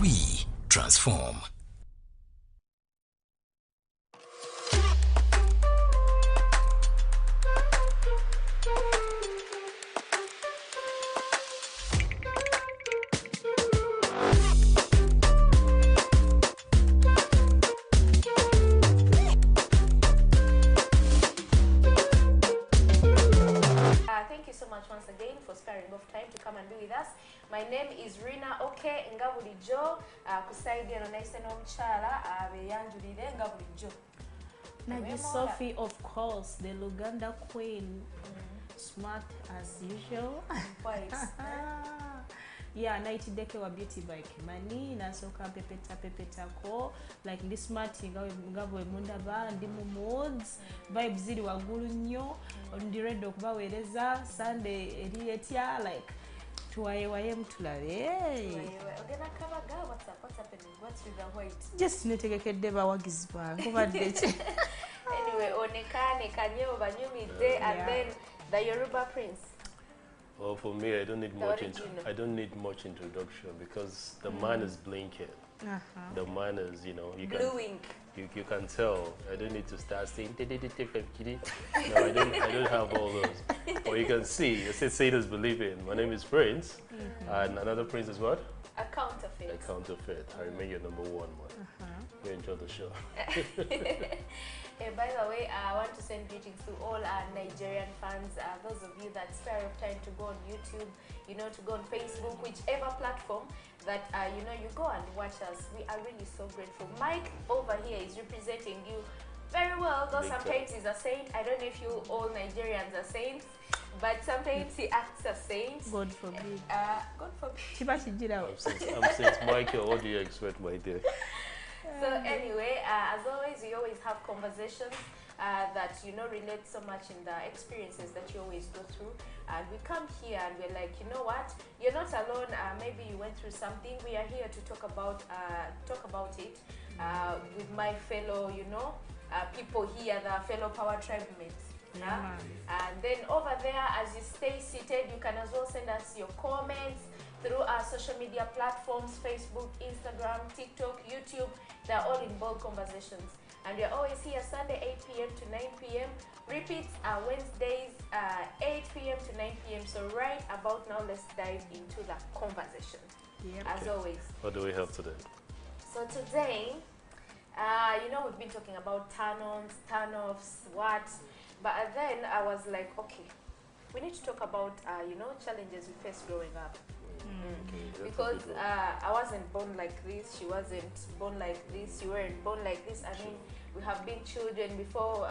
We transform. Thank you so much once again for sparing off time to come and be with us. My name is Rina Oke Ngabulijo. Kusaidia no naise no mchala beyanjulire Ngabulijo. Naji Sophie, of course, the Luganda queen. Smart as usual. Quite. Yeah, naitideke wa beauty by Kimani nasoka pepeta ko like this smart ngabo emunda ba ndi mu moods vibes ziri wagulu nnyo ndi ready okubaweereza Sunday eri etya like tuwaye mutulabe Ogena kabaga what's happening? What's with the white? Just netegekedde bawagizi bange badde Anyway, onekane kanyewo banyumidde and then the Yoruba prince. Well, for me, I don't need much introduction because the man is blinking. The man is, Blue ink. You can tell. I don't need to start saying no, I don't have all those. But you can see, it says Sailors Believing. My name is Prince, and another Prince is what? A counterfeit. A counterfeit. I remain your number one, man. You enjoy the show. By the way, I want to send greetings to all our Nigerian fans, those of you that spare of time to go on YouTube, to go on Facebook, whichever platform that, you go and watch us. We are really so grateful. Mike over here is representing you very well, though sometimes he's a saint. I don't know if you all Nigerians are saints, but sometimes he acts as saints. God forbid. God forbid. I'm Saint Michael. What do you expect, my dear? So anyway, as always, we always have conversations that relate so much in the experiences that you always go through, and we come here and we're like, you know what, you're not alone. Maybe you went through something. We are here to talk about it with my fellow people here, the fellow Power Tribe mates. And then over there, as you stay seated, you can as well send us your comments through our social media platforms: Facebook, Instagram, TikTok, YouTube. They're all in bold conversations. And we're always here Sunday 8 p.m. to 9 p.m. Repeats are Wednesdays 8 p.m. to 9 p.m. So right about now, let's dive into the conversation. As always. What do we have today? So today, we've been talking about turn-ons, turn-offs, what. But then I was like, okay, we need to talk about, challenges we face growing up. Because I wasn't born like this, she wasn't born like this, you weren't born like this. I mean, we have been children before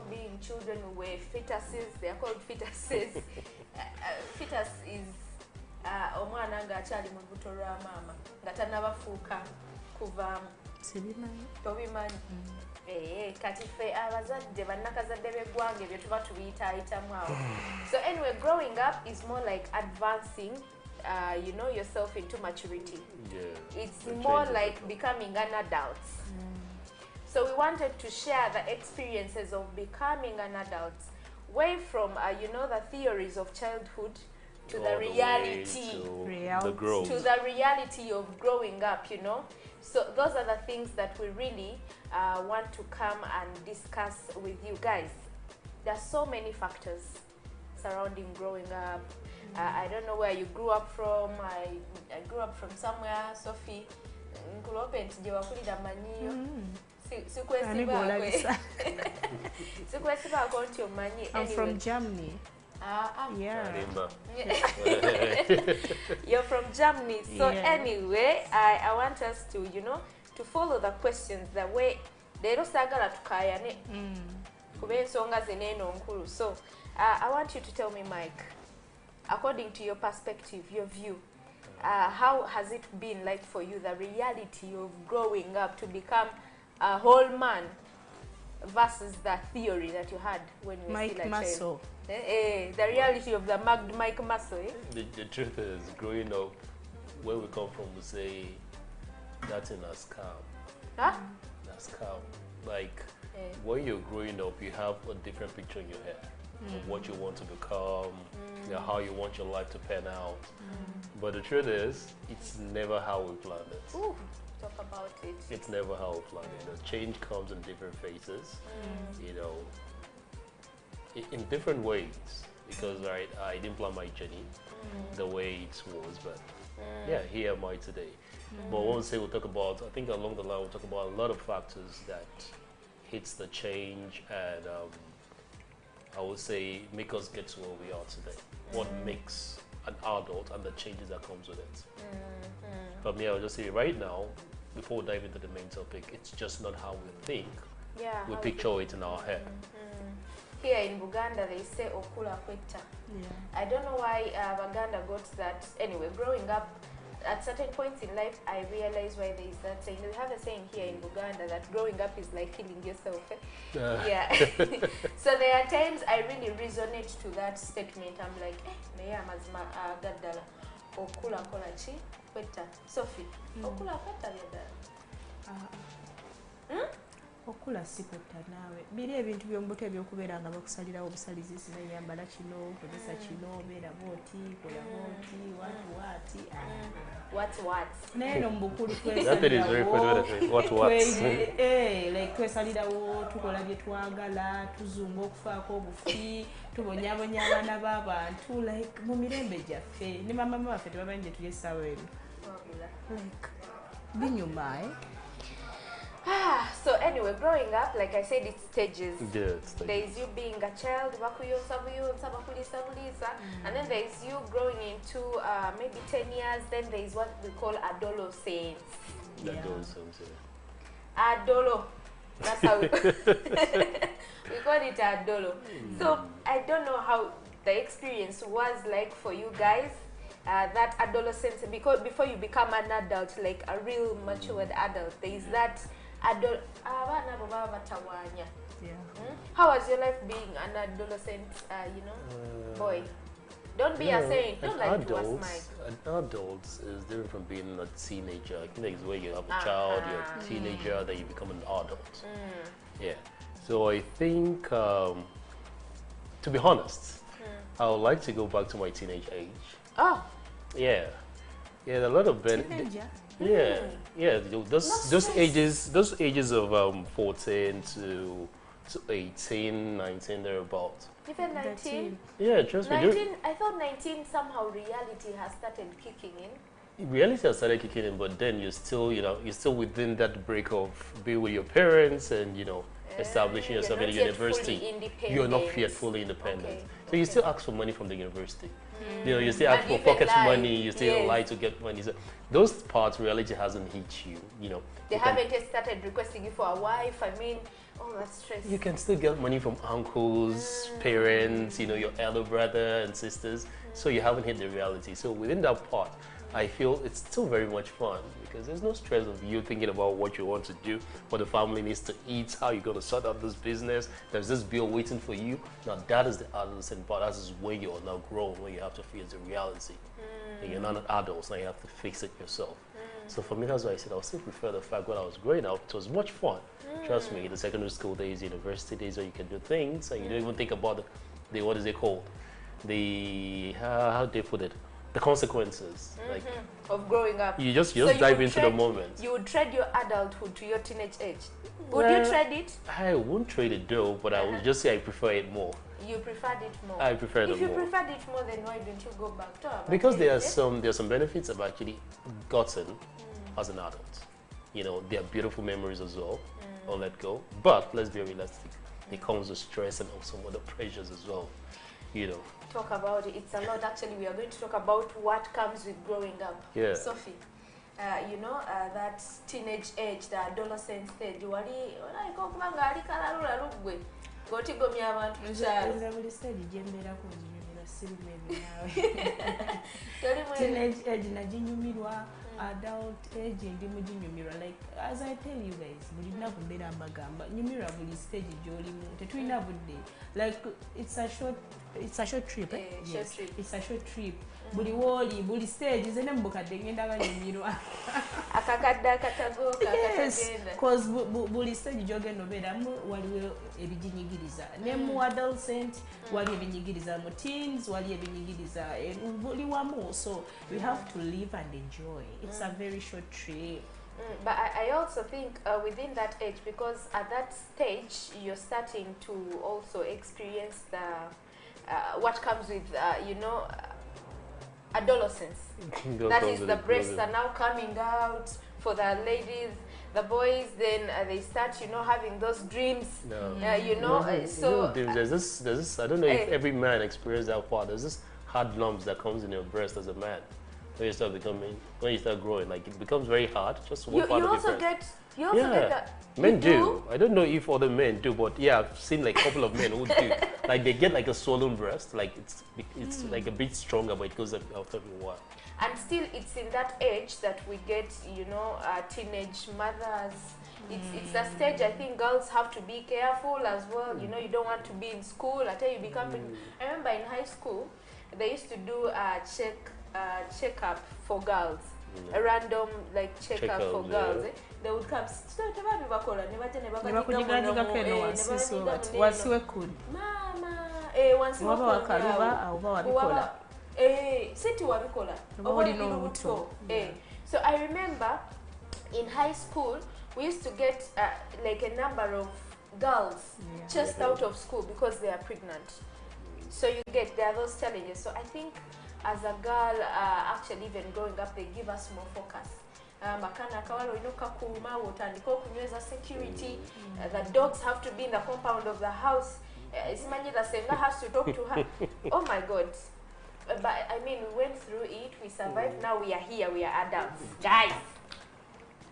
being children we were fetuses. They are called fetuses. Fetus is omwana nga akyali mu lubuto lwa maama nga tannabafuuka kuvaamu tobimanyi. Kati ffe abazadde bannakazadde b'eggwanga ebyo tuba tubiyitaayitamu awo. So anyway, growing up is more like advancing yourself into maturity. It's more like becoming an adult. So we wanted to share the experiences of becoming an adult, way from the theories of childhood to the reality, to the reality of growing up. So those are the things that we really want to come and discuss with you guys. There are so many factors surrounding growing up. I don't know where you grew up from. I grew up from somewhere. Sophie, I'm from Germany. Yeah. You're from Germany. So anyway, I want us to, to follow the questions the way they don't sagala tukayane. So I want you to tell me, Mike, according to your perspective, your view, how has it been like for you, the reality of growing up to become a whole man versus the theory that you had when you were still a child? The reality of the Mike Muscle. The truth is, growing up, where we come from, we say that's in a scam. Huh? A scam. Like, when you're growing up, you have a different picture in your head. of what you want to become, you know, how you want your life to pan out. But the truth is, it's never how we planned it. Ooh, talk about it. It's never how we planned it. The change comes in different phases, you know, in different ways. Because I didn't plan my journey the way it was, but yeah, here am I today. But one say we'll talk about, I think along the line we'll talk about a lot of factors that hits the change and I would say make us get to where we are today. What makes an adult and the changes that comes with it. But me, I'll just say right now, before we dive into the main topic, it's just not how we think. Yeah. We picture it in our head. Here in Buganda, they say okula kwetta. Yeah. I don't know why Baganda got that. Anyway, growing up, at certain points in life, I realized why there is that saying. We have a saying here in Buganda that growing up is like killing yourself. Yeah. So there are times I really resonate to that statement. I'm like, neya mazima gaddala okula kola chi kwetta. Sophie, okula kwetta byadala. Okula sikwetta naawe biri ebintu by'omubuto ebyokubeera nga bakusalirawo obusalizi sinayambala kino kozesa kino obeera bwoti kola bwoti wati naye no mu bukulu twesalirawo tukola bye twagala tuzunga okufaako obufi tubonyabonya abaana b'abantu like mu mirembe gyaffe ne mamama baffe tebamanyi gye tuli essaawa eno like binyuma So anyway, growing up, like I said, it's stages. Yeah, it's stages. There is you being a child, and then there is you growing into maybe 10 years, then there is what we call adolescence. Adolescence, yeah. Adolo. That's how we call it adolo. So I don't know how the experience was like for you guys. That adolescence, because before you become an adult, like a real matured adult, there is that How was your life being an adolescent, boy? Don't be a saint. Don't like to ask Mike. An adult is different from being a teenager. I think it's where you have a child, you're a teenager, then you become an adult. Yeah. So I think, to be honest, I would like to go back to my teenage age. Oh. Yeah. Yeah, a lot of yeah, those ages of 14 to 18, 19, thereabouts. Even 19? Yeah, trust me. 19, I thought 19 somehow reality has started kicking in. Reality has started kicking in, but then you're still, you're still within that break of being with your parents and, establishing yourself in the university. You're not yet fully independent. Okay. So you still ask for money from the university. You still ask for pocket money, you still lie to get money. So those parts, reality hasn't hit you, They haven't started requesting you for a wife, that's stress. You can still get money from uncles, parents, your elder brother and sisters. So you haven't hit the reality. So within that part, I feel it's still very much fun because there's no stress of you thinking about what you want to do, what the family needs to eat, how you're going to sort out this business. There's this bill waiting for you. Now that is the adolescent part. That is when you're now grown, when you have to face the reality. And you're not an adult, now you have to face it yourself. So for me, that's why I said I would still prefer the fact when I was growing up, it was much fun. Trust me, the secondary school days, university days where you can do things and you don't even think about the what is it called? How do they put it? The consequences of growing up. You just dive into the moment. You would trade your adulthood to your teenage age. Would you trade it? I won't trade it though, but I would just say I prefer it more. You preferred it more? I prefer it more. If you preferred it more, then why don't you go back to it? Because there are some benefits I've actually gotten as an adult. There are beautiful memories as well. I'll let go. But let's be realistic. It comes with stress and also other pressures as well. Talk about it. It's a lot. Actually, we are going to talk about what comes with growing up. Yeah. Sophy, that teenage age, the adolescent stage. Teenage age najinyumirwa, adult age ndi mujinyumirwa. Like as I tell you guys, bulina kumbera amagamba nyumirwa buli stage gyolimu tetulina budde. Like it's a short trip. Short trip. It's a short trip. Buli woli, buli stage zene mbukadde ngenda banyumirwa. akakadde akatago kakatagenda because buli stage gyogenda obeeramu waliwo ebiginyigiriza ne mu adolescent wali ebinyigiriza mu teens wali ebinyigiriza buli wamu so we have to live and enjoy. It's a very short trip. But I also think within that age, because at that stage you're starting to also experience the what comes with adolescence. That is, the breasts are now coming out for the ladies. The boys then they start having those dreams. So there's this I don't know if every man experiences that part. There's this hard lumps that comes in your breast as a man. When you start growing, like it becomes very hard. Just one part of your breast. You also get that. Men do. I don't know if other men do, but yeah, I've seen like a couple of men who do. Like they get like a swollen breast, like it's like a bit stronger, but it goes after a while. And still, it's in that age that we get, teenage mothers. It's a stage I think girls have to be careful as well. You don't want to be in school until you become. I remember in high school, they used to do a check-up for girls. A random check-up for girls. They would come. So I remember in high school we used to get like a number of girls just out of school because they are pregnant. So there are those challenges. So I think as a girl, actually even growing up, they give us more focus. Security. The dogs have to be in the compound of the house. The Senga has to talk to her. Oh my God. But I mean, we went through it, we survived, now we are here, we are adults. Guys!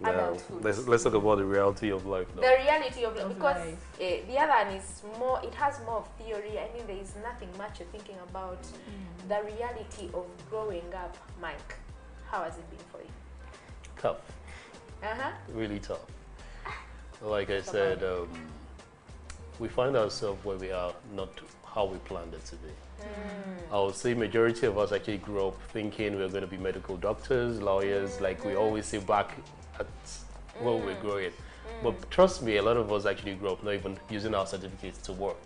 Now, let's talk about the reality of life now. The reality of life, because the other one is more, it has more of theory. I mean, there is nothing much you're thinking about. The reality of growing up, Mike, how has it been for you? Tough. Really tough. Like I said, we find ourselves where we are, not how we planned it to be. I would say majority of us actually grew up thinking we were going to be medical doctors, lawyers, like we always say back at where we were growing. But trust me, a lot of us actually grew up not even using our certificates to work.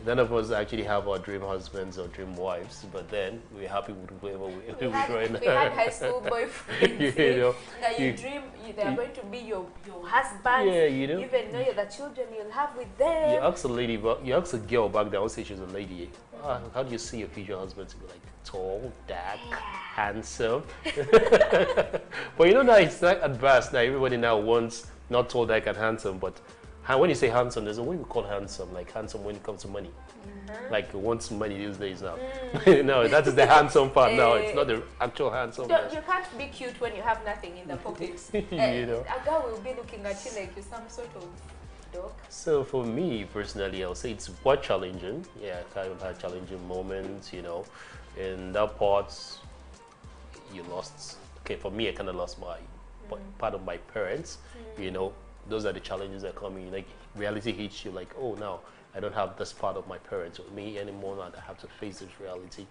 None of us actually have our dream husbands or dream wives, but then we're happy with whoever we're growing up. We had high school boyfriends. You dream they're going to be your husband. Yeah, You even know the children you'll have with them. You ask a girl back then, I'll say she's a lady. How do you see your future husband to be like tall, dark, handsome? But now it's not advanced now. Everybody now wants not tall, dark, and handsome, but when you say handsome, there's a way we call handsome, like handsome when it comes to money. Like wants money these days now. No, that is the handsome part now. It's not the actual handsome. You can't be cute when you have nothing in the pockets. A girl will be looking at you like you're some sort of dog. So for me personally, I'll say it's quite challenging. Yeah, I kind of had challenging moments, In that part, you lost. Okay, for me, I kind of lost my part of my parents. Those are the challenges that come in. Like reality hits you. Like, oh, now I don't have this part of my parents with me anymore. Now I have to face this reality.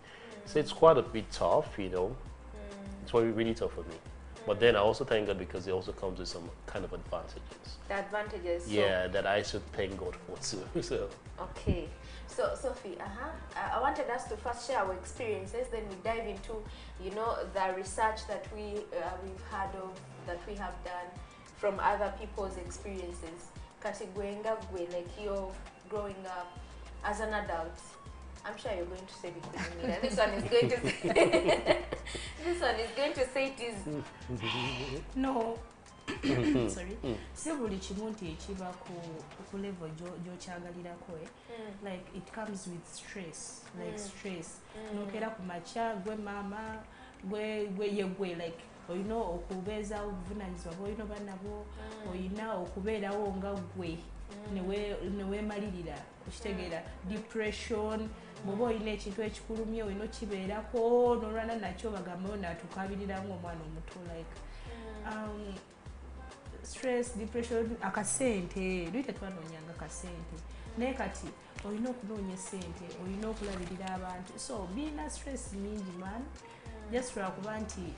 So it's quite a bit tough. It's really tough for me. But then I also thank God because it also comes with some kind of advantages. The advantages. Yeah, that I should thank God for too. So. Okay. So Sophie, I wanted us to first share our experiences. Then we dive into, the research that we've heard of, that we have done from other people's experiences. Like you're growing up as an adult. I'm sure you're going to say it. This one is going to say. This one is going to say it is. No. Sorry. Si buli kimu nti ekiba ku level gy'okyagalirako like it comes with stress. Like stress. Nokera ku makya gwe mama gwe like oyina okubeeza obuvunanyizibwa bw'olina bannabwo oyina okubeerawo nga gwe neweemalirira okitegeera depression bw'oba olina ekintu ekikulumye olina okibeerako n'olwana nakyo bagambayo natukabiriramu omwana omuto like stress depression akasente luli tetwanoonyanga akasente naye kati olina okunoonya sente olina okulabirira abantu so biina stress mingi man just lwakuba nti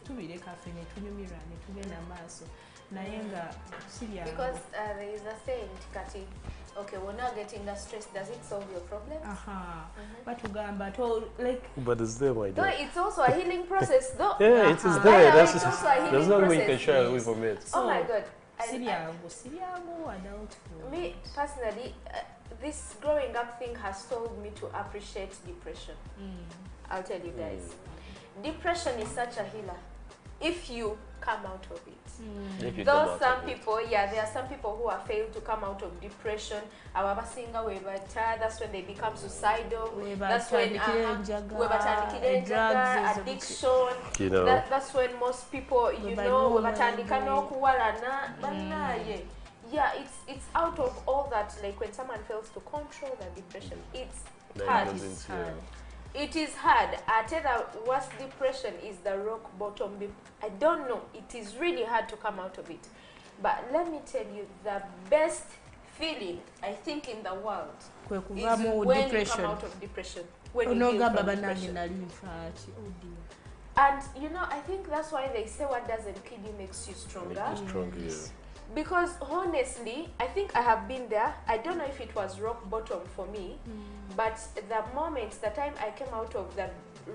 tubireka ffe ne tunyumirwa ne tugenda maaso naye nga siryangu Because there is a saying kati, okay, we're not getting the stress, does it solve your problem? batugamba to like But it's there, my Though dear. it's also a healing process, though. Yeah, it is Uh-huh. there. Yeah, That's it's also a there's healing no way you can process. shy away from it. Oh my God. siryangu adulthood. Me personally, this growing up thing has told me to appreciate depression. I'll tell you guys. Depression is such a healer if you come out of it. If you come Though out some of it. people, there are some people who have failed to come out of depression. That's when they become suicidal. That's when addiction. You know. That's when most people, you know, it's out of all that. Like when someone fails to control their depression, it's Then hard. it goes into It is hard. I tell you, worst depression is the rock bottom. I don't know. It is really hard to come out of it. But let me tell you, the best feeling I think in the world kwe is kuvamu when you depression come out of depression. When you heal onogamba from banange depression. nali nfaaki dear. And you know, I think that's why they say what doesn't kill you makes you stronger. Make you stronger, yeah. Because honestly, I think I have been there. I don't know if it was rock bottom for me, but the moment, the time I came out of the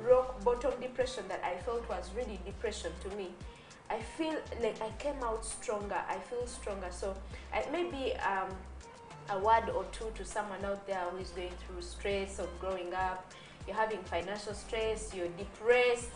rock bottom depression that I felt was really depression to me, I feel like I came out stronger. I feel stronger. So maybe a word or two to someone out there who is going through stress of growing up. You're having financial stress, you're depressed.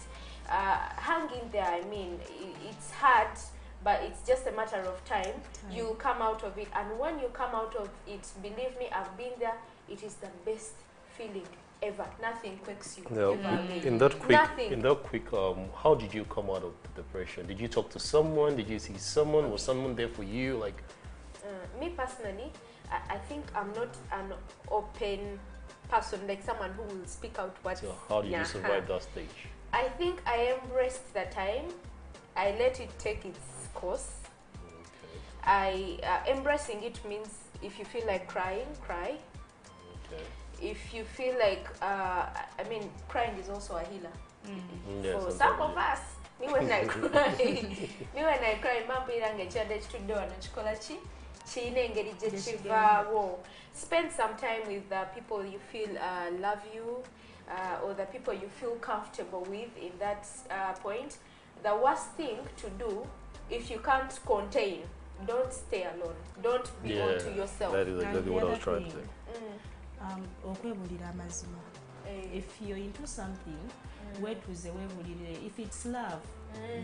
Hang in there. I mean, it's hard, but it's just a matter of time. You'll come out of it, and when you come out of it, believe me, I've been there. It is the best feeling ever. Nothing quakes you Now, ever again. in that quick, Nothing. how did you come out of the depression? Did you talk to someone? Did you see someone? Was someone there for you? Like, Me personally, I think I'm not an open person, like someone who will speak out what. so how did you survive that stage? I think I embraced the time. I let it take its course. Embracing it means if you feel like crying, cry. Okay. If you feel like, I mean, crying is also a healer. Yeah, For sometimes, some of yeah. us, me when I cry, mambo irange chade chitudo anachikola chi chine engeri je chivaawo. Spend some time with the people you feel love you, or the people you feel comfortable with in that point. The worst thing to do, if you can't contain, don't stay alone. Don't be onto yourself. That is exactly what I was trying to say. Okwebulira amazima. If you're into something, wetuze webulire. If it's love,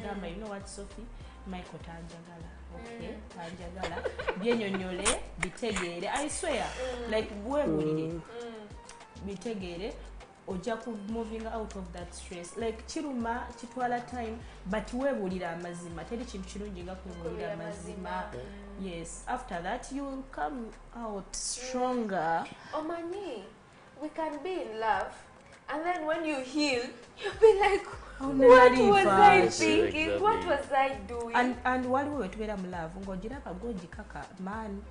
gamba, you know what, Sophie? Michael tanjagala. Okay, tanjagala. Byenyonyole, bitegere. I swear, like webulire. Bitegere. Oja moving out of that stress. Like chiruma, chitwala time, but webulira amazima. Teri chintu kirungi nga kwebulira amazima. Yes, after that you will come out stronger. Omani, we can be in love, and then when you heal, you'll be like, what was I thinking? Exactly. What was I doing? And waliwo wetubeera mu love ng'ogiraba gw'ogikaka man.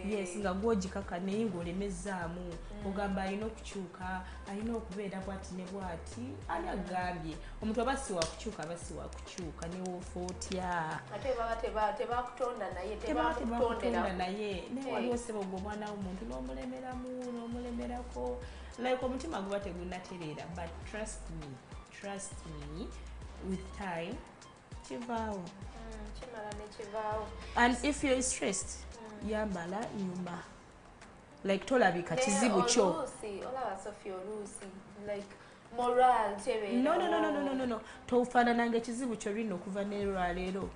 Yes, nga gw'ogikaka naye ng'olemezzaamu ogamba alina okukyuka, alina okubeera bw'ati ne bw'ati. Ani agambye omuntu aba si wakukyuka, aba si wakukyuka ne woofa otya. Ate tebakutonda naye, Tebakutonda naye naye waliwo sebo gwe omwana w'omuntu n'omulemerako like omutima guba tegunnatereera, but trust me, with time kivaawo. Kimala ne kivaawo. And if you're stressed, yambala nyuma. Like tolabika kizibu kyo. Olaba Sophie oluusi, like moral tebeera. No. Tofaanana ng'ekizibu kyo lino okuva n'olwaleero.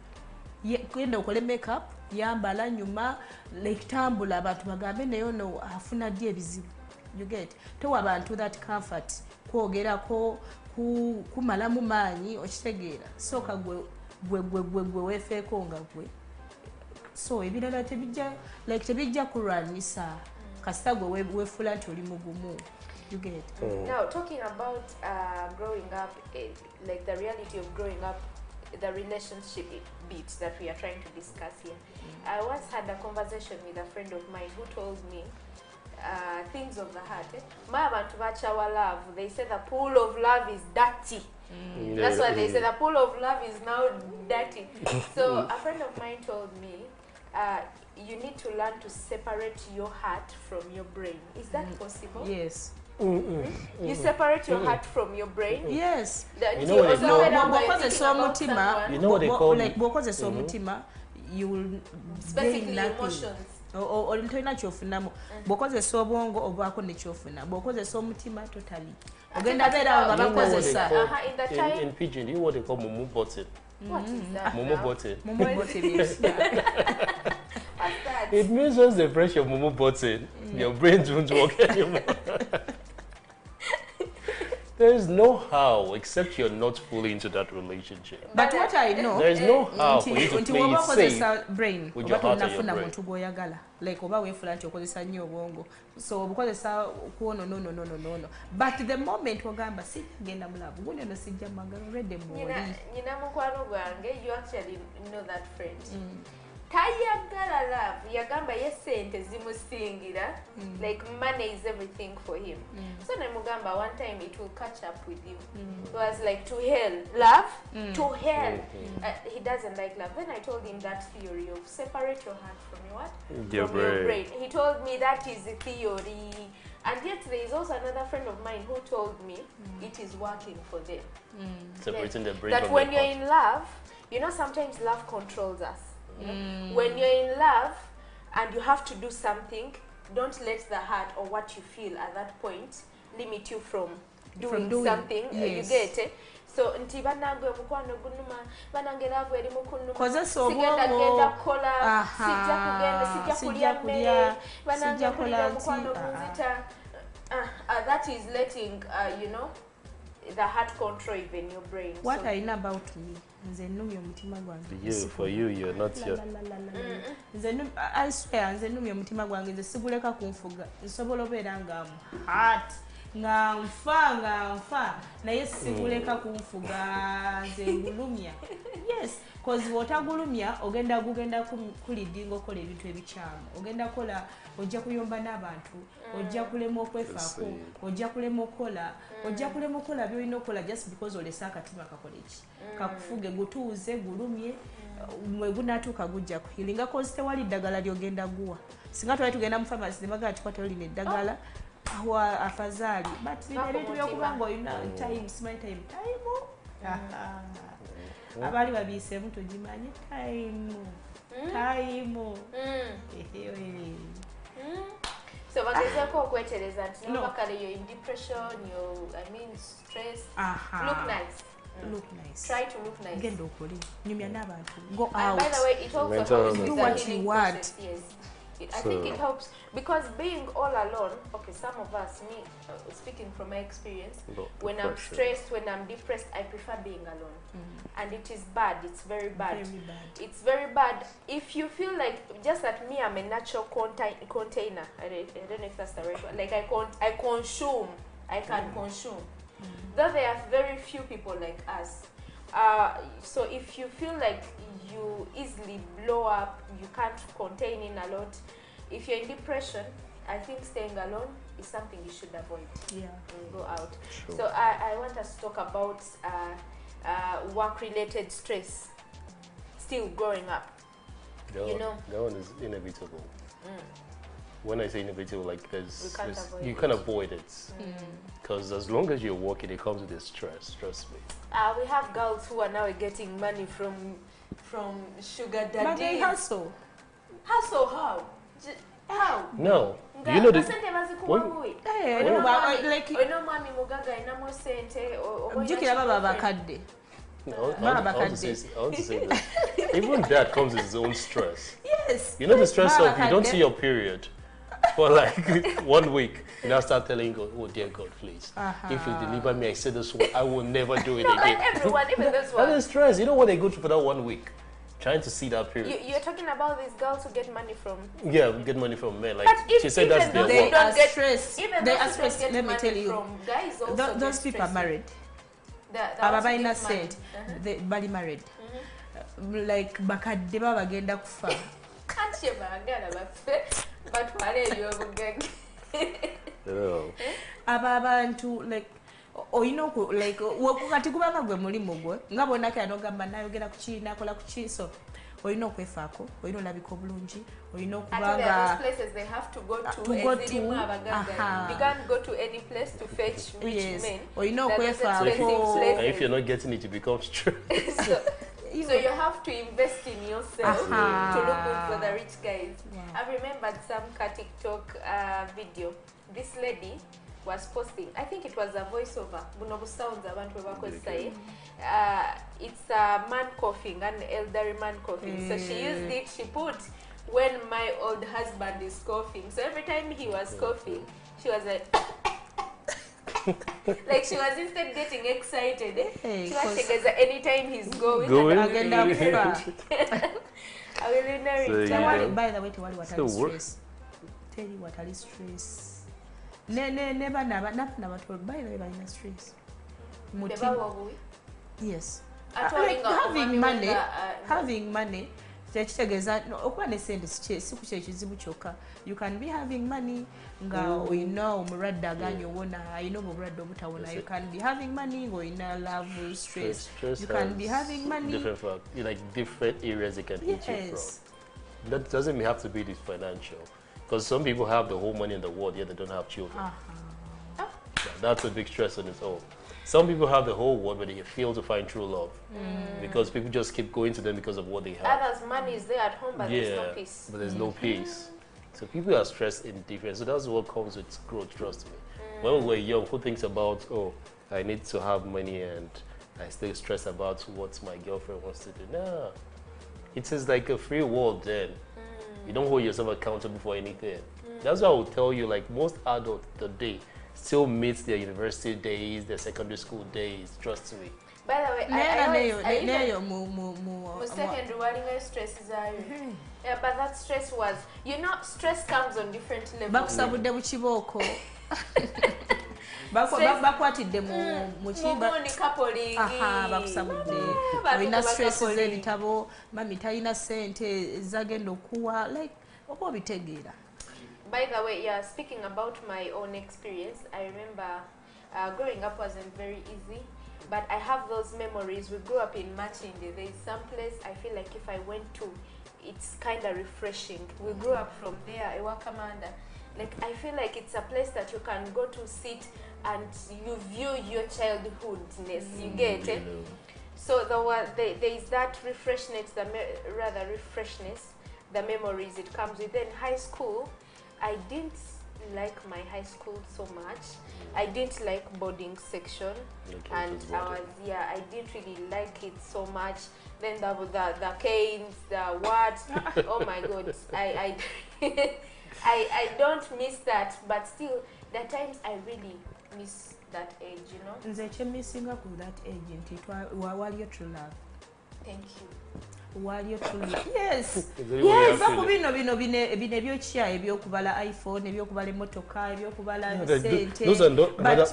Genda okole makeup, yambala nyuma, like tambula abantu bagambe naye ono afuna ddi ebizibu. You get? Towa abantu that comfort. Kwogerako kumalamu maanyi okitegeera. Sooka gwe weefeeko nga gwe. So ebirala tebijja kulwanyisa kasita gwe weefula nti oli mugumu. You get? Now, talking about growing up, like the reality of growing up, the relationship bit that we are trying to discuss here. I once had a conversation with a friend of mine who told me things of the heart. My abantu bachawa love, they say the pool of love is dirty. That's why they say the pool of love is now dirty. So a friend of mine told me, you need to learn to separate your heart from your brain. Is that possible? Yes. You separate your heart from your brain? Yes. You know what they call- You know what they call like bwokozesa omutima, you will gain Basically nothing. emotions. Olina kyofunamu. Bwokozesa obwongo obaako nekyofuna. Bwokozesa omutima totally. Ogenda beera nga You know what they bakozesa. call- in pidgin, you know what they call mumu button? What is that? Mumu now? button. What's that? It means once they press your mumu button, your brain won't work anymore. There is no how except you're not fully into that relationship. But what I know, There is no how for you to nti play woba it safe. okozesa brain with oba your heart and tonafuna your muntu gw'oyagala, like oba weefula nti okozesa nnyo obwongo, so obukozesa kuono no. But the moment ogamba sijagenda mulavu guno no sijja magalo already mwoli. Nyina mukwano gwange, you actually know that friend. Tayagala love, yagamba ye sente zimusingira, like money is everything for him. So nemugamba one time it will catch up with him. It was like to hell, love, to hell. He doesn't like love. Then I told him that theory of separate your heart from your what? Your From your brain. brain. He told me that is the theory. And yet there is also another friend of mine who told me it is working for them. Separating the brain That from when the you're heart. in love, you know, sometimes love controls us. You know? When you're in love and you have to do something, don't let the heart or what you feel at that point limit you from doing something. Yes. You get it? So nti banange omukwano gunuma banange love eri mukunuma Kozesa sigenda obwongo. genda kola Aha. sijja kulya mmere banange mpulira omukwano gunzita. That is letting you know, the heart control even your brain. What So, I know about me, nze nnumya omutima gwange. For you, you're not here. I swear, nze nnumya omutima gwange, nze siguleka kunfuga. Nsobola obeera nga heart nga nfa naye siguleka kunfuga, nze ngulumya. Yes, cause wotagulumya gugenda kulidinga okola ebintu ebikyamu, ogenda kola, ojja kuyomba n'abantu, ojja kulema okwefaako, ojja kulema okola by'olina okola just because olesa akatima kakola eki kakufuge gutuuze gulumye, mwe gunaatuuka gujja kuhilinga cause tewali ddagala lyogenda guwa. Singa twali tugenda mu pharmacy ne bagamba tukwate olina eddagala awa afazaali, but bino ebintu byokuba nga olina time. Abaali babiiseemu tugimanyi time. So bagezaako okwetereza nti noba kale you're in depression, stress. Look nice. Look nice. Try to look nice. Genda okole nyumya n'abantu, go And by out. the way, it also Mental helps with Do the what healing you want. process. Yes. I think it helps because being all alone, okay, some of us, me, speaking from my experience, when I'm stressed, when I'm depressed, I prefer being alone. And it is bad, it's very bad. Very bad. It's very bad. If you feel like, just that me, I'm a natural container. I don't know if that's the right word. Like I consume, I can consume. Though there are very few people like us. So if you feel like you easily blow up, you can't contain in a lot. If you're in depression, I think staying alone is something you should avoid. Yeah. And go out. Sure. So I want us to talk about work-related stress. Still growing up. You know. That one is inevitable. When I say inevitable, like you avoid can't avoid it. Because as long as you're working, it comes with a stress. Trust me. We have girls who are now getting money from sugar daddy. But they hustle. Hustle how? How? No. Do you know the? Jjukira baba abakadde. I want to say that. Even that comes with its own stress. Yes. You know the stress Baba of you don't abakadde. see your period for like 1 week. You now start telling God, oh dear God, please. If you deliver me, I said this one, I will never do it No, but again. everyone, even this That one. is stress. You know what they go through for that 1 week? Trying to see that period. You're talking about these girls who get money from. Yeah, we get money from men. Like But if she said, even that's their those They who work. don't are get- stressed. Even They those are who don't stressed. get Let me money tell you. from guys also Those get people are stressed. married. The Aba ones who balina get money. sente. They bali married. Like bakadde baba bagenda kufa. Can't you bangala bafe? But wale ebyobugagga. You know. Aba abantu like oyina oku like kati kubanga gwe mulimu gwe nga bonako yanogamba nayogera kuki nakola kuki so oyina okwefaako oyina olabika obulungi oyina okubanga places they have to go to to go to you can't go to any place to fetch rich men oyina okwefaako And if you're not getting it, you become stressed. So you have to invest in yourself to look good for the rich guys. Wow. I remembered some TikTok video. This lady was posting, I think it was a voiceover. Bunobu sounds abantu bakozesa. It's a man coughing, an elderly man coughing. So she used it, she put when my old husband is coughing. So every time he was coughing, she was like like she was instead getting excited. She was like, anytime he's going. I will narrate. By the way, tewali watali stress. Tell you what ali stress. Never told by the way balina stress. Yes. Having money tekitegeeza okuba ne sente si ku kyekizibu kyokka. You can be having money nga oyina omulwadde aganye owona ayina obulwadde obutawona. You can be having money nga oyina love stress. You can be having money different areas it can hit you from. That doesn't have to be this financial, because some people have the whole money in the world yet they don't have children. That's a big stress on its own. Some people have the whole world, but they fail to find true love because people just keep going to them because of what they have. Others' money is there at home, but there's no peace. But there's no peace. So people are stressed in different. So that's what comes with growth. Trust me. When we were young, who thinks about I need to have money and I stay stressed about what my girlfriend wants to do? No, it is like a free world. Then you don't hold yourself accountable for anything. That's why I will tell you, like most adults today still meets their university days, their secondary school days. Trust me. By the way, stress is yeah, but that stress was, stress comes on different levels. Bakusabudde mu kibooko. Bakwatidde mu kiba. Bakusabudde. Olina stress z'ebitabo, mami talina ssente ezagenda okuwa, like oba obitegeera. By the way, yeah, speaking about my own experience, I remember growing up wasn't very easy, but I have those memories. We grew up in Machinde. There is some place I feel like if I went to, it's kind of refreshing. We grew up from there, Ewakamanda. Like, I feel like it's a place that you can go to sit and you view your childhoodness. You get it? So there is that refreshness, the memories it comes with. Then high school, I didn't like my high school so much. I didn't like boarding section, and I didn't really like it so much. Then the canes, the what? Oh my God, I don't miss that, but still, the times I really miss that age, Nze kyemmissinga ku that age nti waliyo true love. Thank you. Waliyo true love. Yes. Baku bino ebyokya ebyokubala iPhone, ebyokubala emmotoka, ebyokubala sente.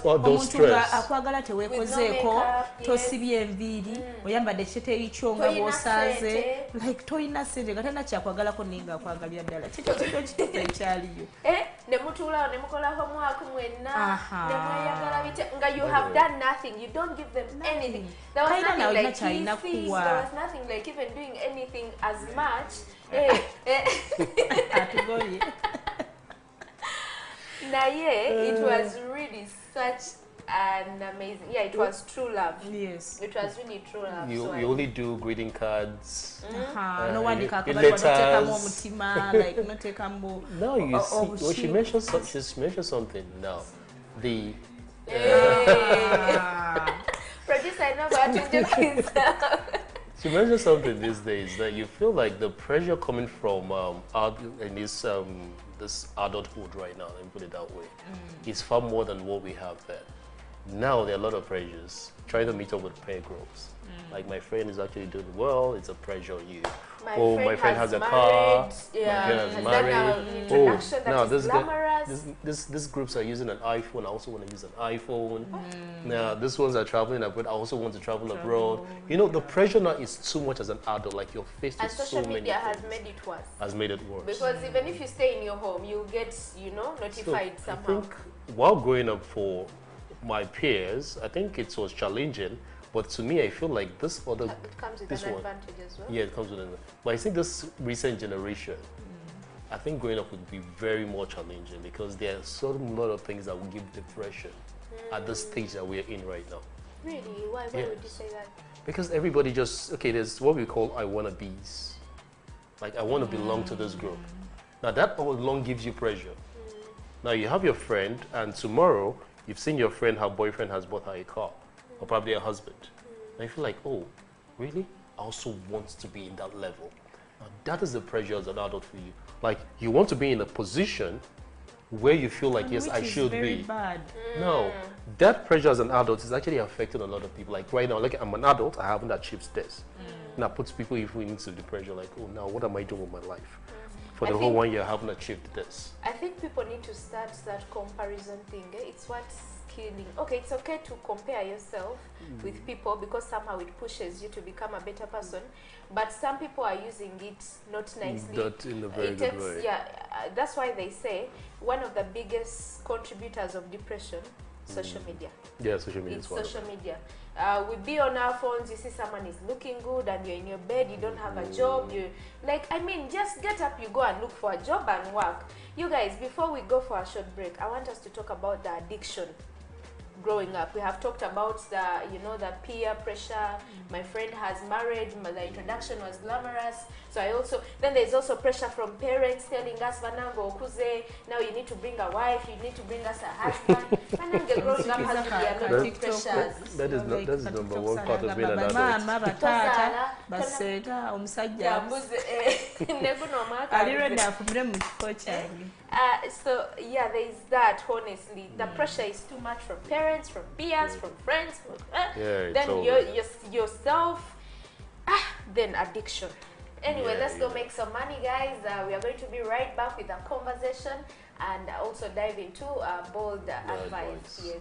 Omuntu akwagala teweekozeeko, tosibye enviiri, oyambadde ekiteeyi kyo nga bw'osaaze, like toyina ssente nga talina kyakwagalako naye nga akwagalira ddala. Kito ekyaliyo. Ne mutuulawo ne mukola homework mwenna, ne mweyagala bitya nga you have done nothing. You don't give them anything. There was nothing like kisses. There was nothing like even doing anything as much. It was really such an amazing, it was true love. Yes, it was really true love. You only do greeting cards. No one letters. No, you see, well, she mentioned something now. The producer, I know what to do. She mentioned something these days that you feel like the pressure coming from this adulthood right now, let me put it that way, is far more than what we have then. Now there are a lot of pressures. Trying to meet up with peer groups. Like my friend is actually doing well, it's a pressure on you. My friend has a car. Yeah, has married. Now these groups are using an iPhone. I also want to use an iPhone. Now these ones are traveling abroad. I also want to travel abroad. The pressure now is too much as an adult. Like you're faced with so many things. And social media has made it worse. Has made it worse. Because even if you stay in your home, you get notified somehow. I think while growing up for my peers, I think it was challenging, but to me, I feel like this other, It comes with this an one, advantage as well. yeah, it comes with an. But I think this recent generation, I think growing up would be very more challenging because there are so lot of things that will give depression at the stage that we're in right now. Really? Why would you Yes. say that? Because everybody just, okay, there's what we call I wanna be's. Like, I wanna belong to this group. Now, that all along gives you pressure. Now, you have your friend, and tomorrow, you've seen your friend, her boyfriend has bought her a car, or probably a husband. And you feel like, oh, really? I also want to be in that level. Now, that is the pressure as an adult for you. Like, you want to be in a position where you feel like, yes, Which I is should very be. bad. No, that pressure as an adult is actually affecting a lot of people. Like right now, like I'm an adult, I haven't achieved this. Now puts people even into the pressure, like, oh, now what am I doing with my life? For I the whole think- 1 year, I haven't achieved this. I think people need to start that comparison thing. It's what's killing. Okay, it's okay to compare yourself with people because somehow it pushes you to become a better person. But some people are using it not nicely. Not in a very It good takes, way. yeah, that's why they say one of the biggest contributors of depression, social media. Yeah, social media It's is one of social them. media. We be on our phones, you see someone is looking good and you're in your bed, you don't have a job, you like, I mean, just get up, you go and look for a job and work. You guys, before we go for a short break, I want us to talk about the addiction growing up. We have talked about the, you know, the peer pressure. My friend has married, the introduction was glamorous. So I also, then there's also pressure from parents telling us, Vanango, Okuze, now you need to bring a wife, you need to bring us a husband. Vanango growing up has to be a lot of pressures. That is not, that's the number one part of being an adult. Mama, bataata, Tozaala, baseega, omusajja Yambuze, neguno mwaka. ali ready afumire mu kifo kyange. So yeah, there is that. Honestly, the pressure is too much from parents, from peers, from friends. Yeah, it's then all yourself. Then addiction. Anyway, Yeah, let's go yeah. make some money, guys. We are going to be right back with a conversation and also dive into bold advice. advice. Yes.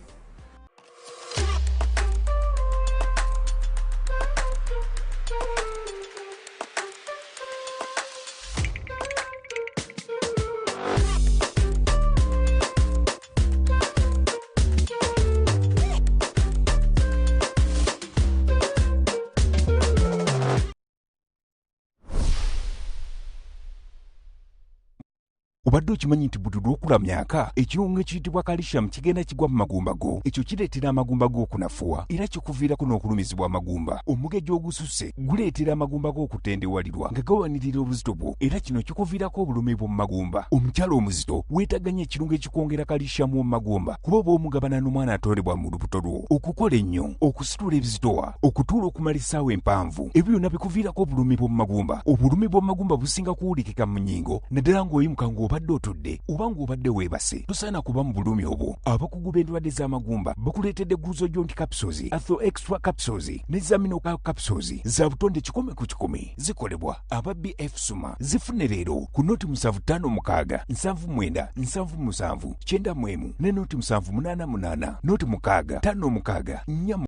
Obadde okimanyi nti buli lw'okula myaka ekirungo ekiyitibwa calcium kigenda kigwa mu magumba go. Ekyo kireetera amagumba go okunafuwa era kikuviirako n'okulumizibwa amagumba. Omugejjo ogususse guleetera amagumba go okutendewalirwa nga gawanirira obuzito bwo era kino kikuviirako obulumi bw'omu magumba. Omukyala omuzito weetaganya ekirungo ekikwongera calcium mu magumba kuba oba omugabana n'omwana atondebwa mu lubuto lwo. Okukola ennyo, okusitula ebizitowa, okutuula okumala essaawa empanvu, ebyo byonna bikuviirako obulumi bw'omu magumba. Obulumi bw'omu magumba businga kuwulikika mu nnyingo naddala ng'oyimuka ng'obadde otudde oba ng'obadde weebase. Tosaana kuba mu bulumi obwo. Abakugu b'endwadde z'amagumba bakuleetedde Glucogen capsules, Arthro extra capsules ne Zaminocal capsules za butonde 10 ku 10 zikolebwa aba BF Suma. Zifune leero ku noti 756 79 77 91 ne noti 788 noti 6 56 4.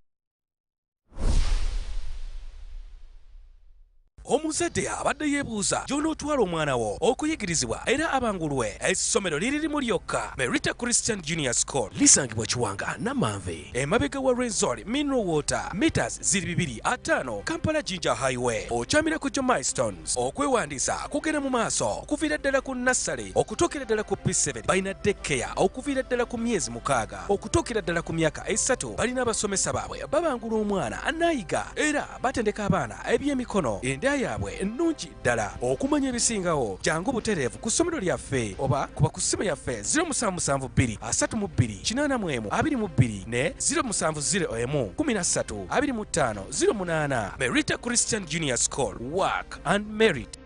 Omuzadde abadde yeebuuza gy'onootwala omwana wo okuyigirizibwa era abangulwe. Essomero liririmu lyokka Merita Christian Junior School lisangibwa Kiwanga Namanve emabega wa Renzori Mineral Water meters ziri 2.5 Kampala Jinja Highway. Okyamira ku Milestones. Okwewandiisa kugenda mu maaso kuviira ddala ku nursery okutuukira ddala ku P7 balina daycare okuviira ddala ku myezi 6 okutuukira ddala ku myaka 3 balina abasomesa baabwe babangula omwana anayiga era batendeka abaana ebyemikono enda yaabwe ennungi ddala. Okumanya ebisingawo jangu butereevu ku ssomero lyaffe oba kuba ku ssimu yaffe 0772 32 88 ne 0701 13 25 08. Merita Christian Junior School, work and merit.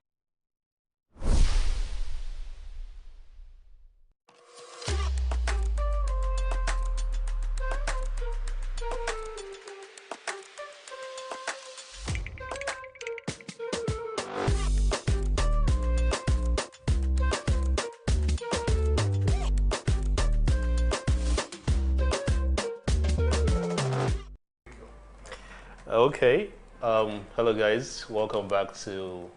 Okay. Hello, guys. Welcome back to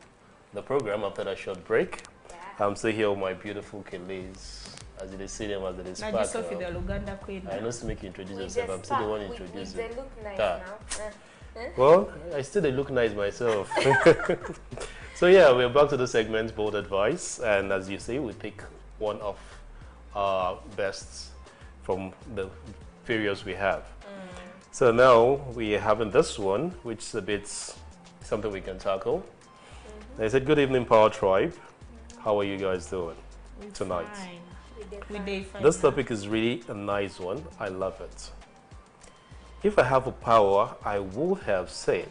the program after that short break. I'm still here with my beautiful Kelis. as they see them, as they Naji spark. Sophie the Luganda queen. I know to make you introduce We yourself. I'm just still the one start. introducing. They look nice Ah. now. Well, I still they look nice myself. So yeah, we're back to the segment Bold Advice, and as you say, we pick one of our bests from the various we have. So now we're having this one, which is a bit something we can tackle. I said, good evening, Power Tribe. How are you guys doing tonight? Fine. We We day fine. This now. topic is really a nice one. I love it. If I have a power, I would have said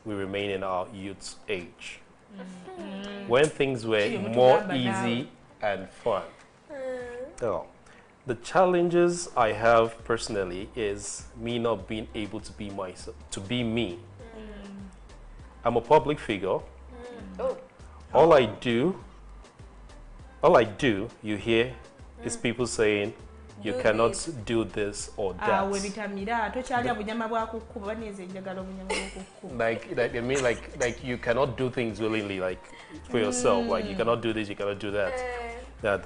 we remain in our youth's age. When things were Sure, more but easy and fun. So, the challenges I have personally is me not being able to be myself, to be me. I'm a public figure. Oh, All I do, you hear, is people saying, you Do cannot this. do this or Ah, that. we bitamira tokyalya bunyama bwa kukuba baneze enjagala obunyama bw'okukuba. Like I mean, like you cannot do things willingly, like for yourself. Like you cannot do this, you cannot do that. That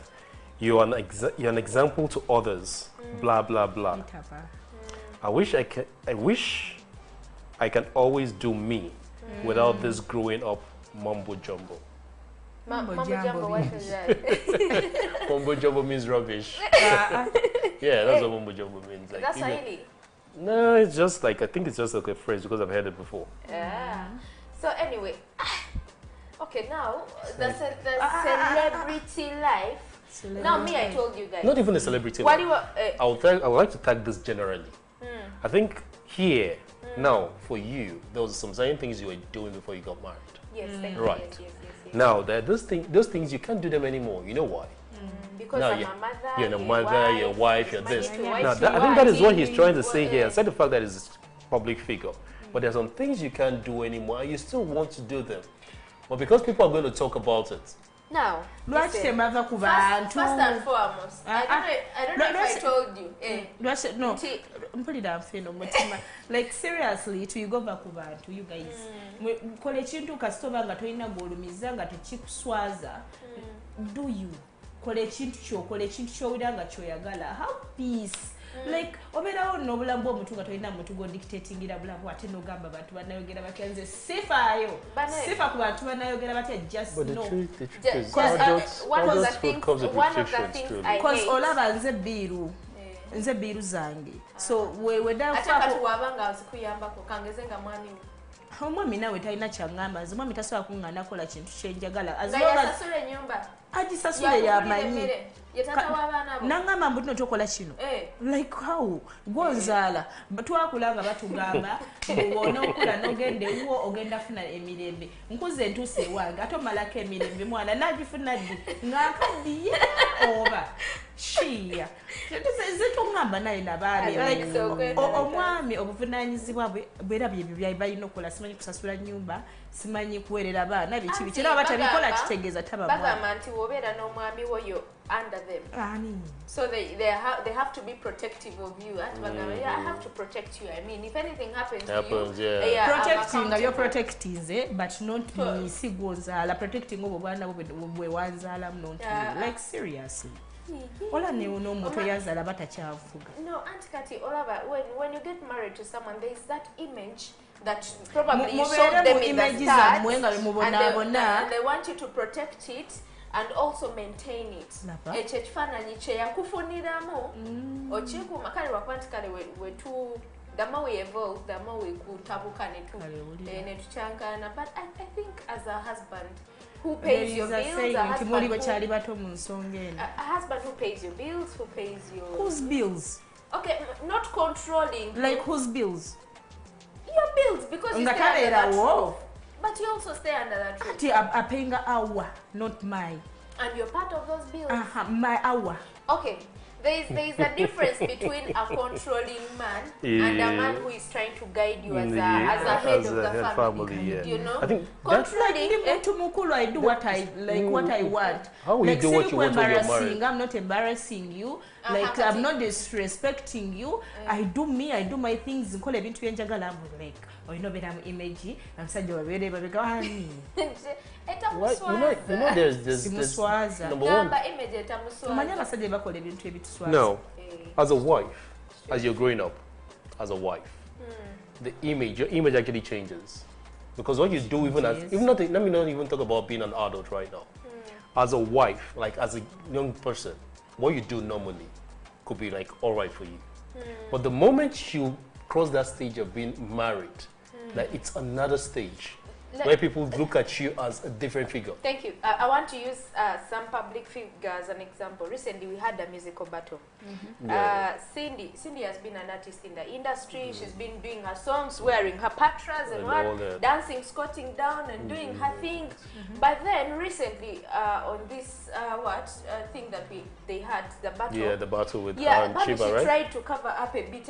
you're an example to others. Blah blah blah. Itapa. I wish I can always do me without this growing up mumbo jumbo. Mambo Mambo jambo Jumbo, what means. is that? Mumbo jumbo means rubbish. Ah, Yeah, that's what mumbo jumbo means. Like, That's even- really. no, it's just like I think it's just like a phrase because I've heard it before. Yeah. So anyway, okay, now the celebrity life. Now me, I told you guys. Not even a celebrity. What life. do you? I would like to tag this generally. I think here now for you, there was some certain things you were doing before you got married. Yes, thank you. Right. Yes. Now there are those things you can't do them anymore. You know why? Because Now I'm you're- a mother. You're a mother, you're a wife, you're manage this. to Yeah. wife Now to that, I think that is what he's wife. trying to say here. Yeah. Aside the fact that he's a public figure, but there's some things you can't do anymore, and you still want to do them, but because people are going to talk about it. Now, lwaki listen, temava ku first and bantu foremost, Ah, I don't know if I lwaki- told you. lwaki no Nti- mpulira nfeno mutima like seriously tuyigova ku bantu you guys kola ekintu kasitoba nga tolina gwolumiza nga tekikuswaza do you kola ekintu kyokola ekintu kyowulira nga kyoyagala how peace like obeerawo n'obulamu bw'omuntu nga tolina muntu gw'odictatingira bulamu ate n'ogamba bantu banayogera batya nze sifaayo Bane- sifa ku bantu banayogera batya just But the no truth Just- is, one of the adulthood things- comes with one of the restrictions. things Truly. I- because hate. olaba nze biiru nze biiru zange so ate kati wedafaako waba nga zikuyambako kangeze nga mwami we. omwami naawe talina kyaŋŋamba nze mwami tasobola kuŋŋaana kola kintu kyenjagala as nga long as yasasula ennyumba agisasule yakugulira yamanyi emmere ye tata w'abaana bo. naŋŋamba mbu tino tokola kino Eh. like how gwonzaala twakula nga batugamba onookula nogenda ewuwo ogenda funa emirembe nkuze ntuuse ewange ate omalako emirembe mwana nagifuna ddi ng'akaddiye oba shiya ze toŋŋamba naye nabaami I like so good. omwami obuvunaanyizibwa bwera byebyo byali balina okukola simanyi kusasula nyumba simanyi kuweerera baana biki biki era oba tabikola kitegeeza taba mwana bagamba nti wobeera n'omwami wo yo under them. ani So they have to be protective of you. Ati bagamba, yeah, I have to protect you. I mean, if anything happens Happens, to you, yeah. I'm protecting nga byo accountable. protectinze but not me si gwonzaala protecting obwo bwana bwe wanzaalamu not Yeah. me like seriously ola n'omuntu eyanzaala batakyavuga No, Auntie Kati, Olava, when you get married to someone, there's that image that probably you showed mubeere them mu in the imagi start, zammwe nga and bemubonaabona they want you to protect it and also maintain it. Laba. Ekyo ekifaananyi kye yakufuniramu okikuuma kale lwakuba nti kale the more we evolve, the more we kutabuka Kale, wulira. netucyankana. But I think as a husband who There pays your is a bills, saying a nti muli husband bakyali who, bato mu nsonga eno a husband who pays your bills, who pays your whose bills okay, not controlling like whose bills your bills because you nga stay under that tabeerawo roof. But you also stay under that roof, ti apayinga hour not my and you're part of those bills. my hour Okay, there is a difference between a controlling man and a man who is trying to guide you as a head of the family. yeah. You know, I think controlling. ndi muntu mukulu I do what I like what I want How will you like do what you want when you're embarrassing married? I'm not embarrassing you like Kati. I'm not disrespecting you I do me I do my things nkola ebintu byenjagala I'm like olina obeera mu image amusajja babeere babega wani What? You know, there's Simuswaza. number one. Gamba image etamuswaza. Omanya abasajja bakola ebintu ebituswaza. No, as a wife, as you're growing up, as a wife, the image, your image actually changes. Because what you do, even as, Yes. even not, let me not even talk about being an adult right now. As a wife, like as a young person, what you do normally could be like all right for you. But the moment you cross that stage of being married, like it's another stage where people look at you as a different figure. Thank you. I want to use some public figure as an example. Recently, we had a musical battle. Cindy has been an artist in the industry. She's been doing her songs, wearing her patras and all what, that. dancing, squatting down and doing her thing. But then recently, on this thing that they had, the battle. Yeah, the battle with Yeah, and probably Chiba, she right? tried to cover up a bit.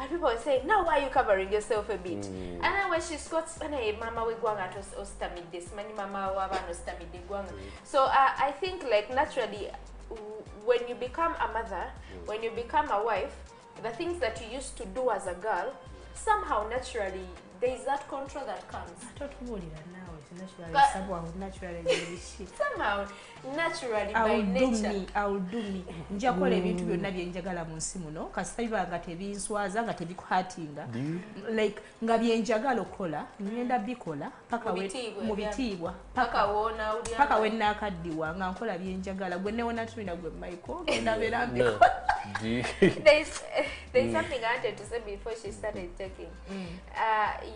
And people were saying, now why are you covering yourself a bit? And then when she scots, hey, mama we gwanga to ostamid this, many mama wabano stamid the gwanga. So I think like naturally, when you become a mother, when you become a wife, the things that you used to do as a girl, somehow naturally there is that control that comes. Totubuulira naawe naturally Ka- sabwaho naturally ebishi. Somehow, naturally by nature. I'll do me. Nja kukola ebintu byonna bye njagala mu nsi muno kasita biba nga tebinswaza nga tebikuhatinga like nga bye njagala okukola ngenda bikola paka mu bitiibwa Paka wona uli paka we nnaakaddiwa nga nkola bye njagala gwe newona tulina gwe Michael genda beera mbikola. There's something I wanted to say before she started talking.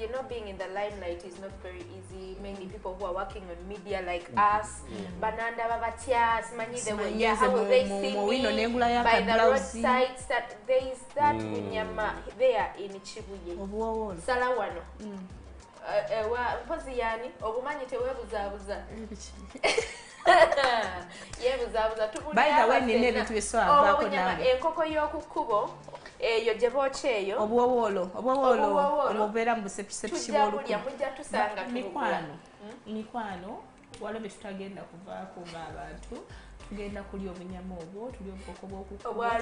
You know, being in the limelight is not very easy. Many people who are working on media like us, Bananda Babatia, Simani, they were, yeah, how will they see me by the roadsides? That there is that unyama there in Chibuye. Obuwowolo. Salawano. Mpozi yani, obumanyi tewebuzabuza. Yebuzabuza. By the way, nina ebintu byeswavaako nange. Enkoko y'okukubo, eyo gye bookya eyo. Obuwowolo obubeera mu busepisepi Tujja mujja tusanga mikwano waliwo bye tutagenda kuvaako ng'abantu tugenda kulya obunyama obwo tulya obukoko bw'okukuba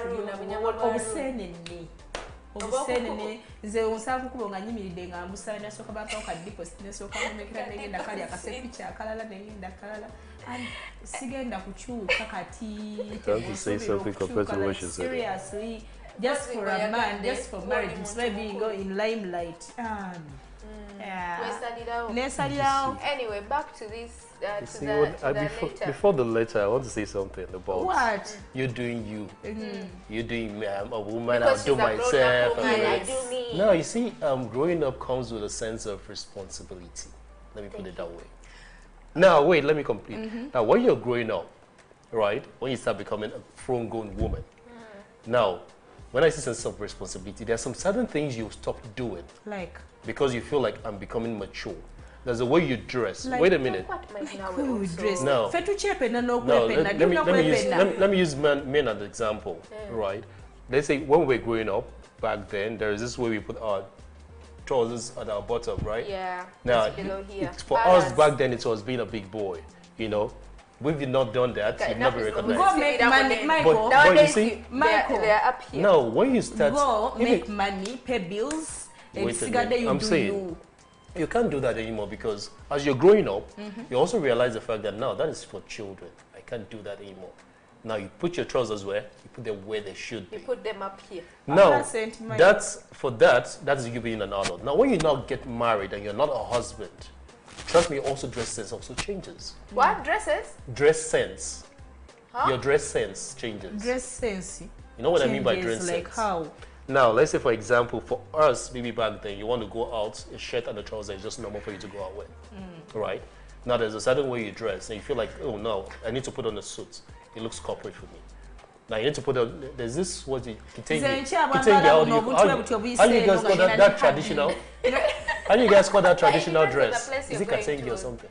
obuseenene nze nsanga kukuba nga nyimiridde nga mbusala nasooka bampawo ka deposit nasooka mumekera negenda kali akasepica akalala negenda akalala sigenda kukyuka kati seriously just for a man, just for marriage, instead of being in limelight. Anyway, back to this. Before the letter, I want to say something about what you're doing. You're doing me. I'm a woman. Because I'll do myself. I do me. No, you see, growing up comes with a sense of responsibility. Let me put it that way. Now, wait. Let me complete. Now, when you're growing up, right? When you start becoming a full-grown woman, now. When I say sense of responsibility, there are some certain things you stop doing. Like? Because you feel like I'm becoming mature. There's a way you dress. Like, wait a minute. Dress. No. Let me use men as an example, right? Let's say when we were growing up, back then, there is this way we put our trousers at our bottom, right? Yeah. Now, below here. For us back then, it was being a big boy, you know. We've not done that. You've never recognized. Go make money, Michael. But you see, Michael, they're up here. no, when you start, go make money, pay bills, and I'm saying, you can't do that anymore because as you're growing up, you also realize the fact that now that is for children. I can't do that anymore. Now you put your trousers where you put them where they should be. You put them up here. Now that is you being an adult. Now when you now get married and you're not a husband. Trust me, also dress sense also changes. What? Dresses? Dress sense. Huh? Your dress sense changes. Dress sense? You know what I mean by dress sense? Like how? Now, let's say for example, for us, maybe back then, you want to go out, a shirt and a trouser is just normal for you to go out with. Right? Now, there's a certain way you dress and you feel like, oh no, I need to put on a suit. It looks corporate for me. Now, you need to put on, there's this, how do you guys call that traditional? How do you guys call that traditional dress? Is it Katengi or something?